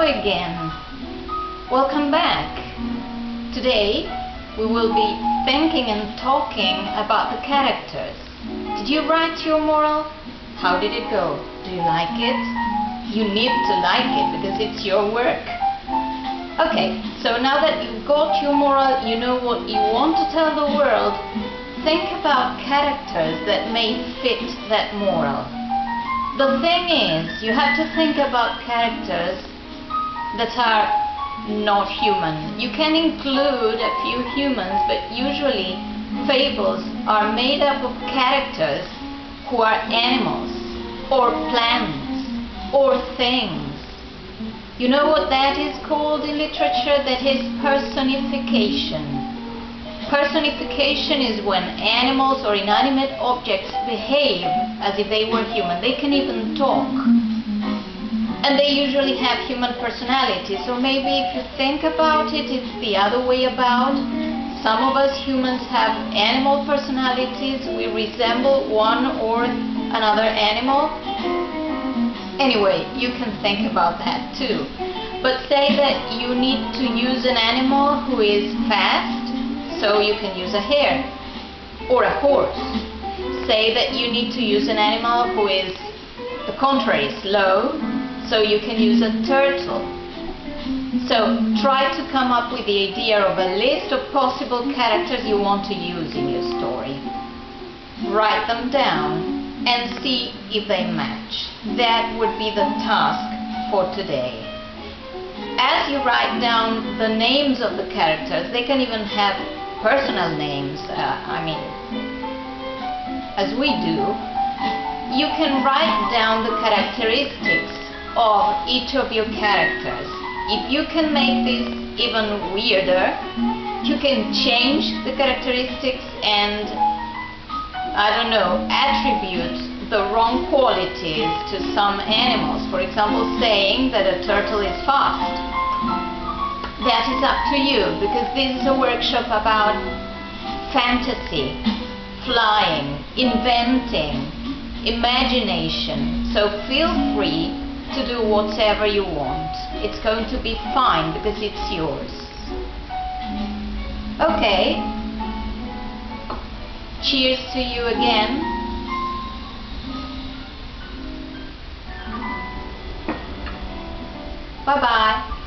again. Welcome back. Today we will be thinking and talking about the characters. Did you write your moral? How did it go? Do you like it? You need to like it because it's your work. Okay, so now that you've got your moral, you know what you want to tell the world. Think about characters that may fit that moral. The thing is, you have to think about characters that are not human. You can include a few humans, but usually fables are made up of characters who are animals, or plants, or things. You know what that is called in literature? That is personification. Personification is when animals or inanimate objects behave as if they were human. They can even talk. And they usually have human personalities. Or maybe if you think about it, it's the other way about. Some of us humans have animal personalities. We resemble one or another animal. Anyway, you can think about that too. But say that you need to use an animal who is fast, so you can use a hare or a horse. Say that you need to use an animal who is the contrary, slow, so you can use a turtle. So try to come up with the idea of a list of possible characters you want to use in your story. Write them down and see if they match. That would be the task for today. As you write down the names of the characters, they can even have personal names, as we do. You can write down the characteristics of each of your characters. If you can make this even weirder, you can change the characteristics and attribute the wrong qualities to some animals. For example, saying that a turtle is fast. That is up to you, because this is a workshop about fantasy, flying, inventing, imagination. So feel free to do whatever you want. It's going to be fine because it's yours. Okay. Cheers to you again. Bye-bye.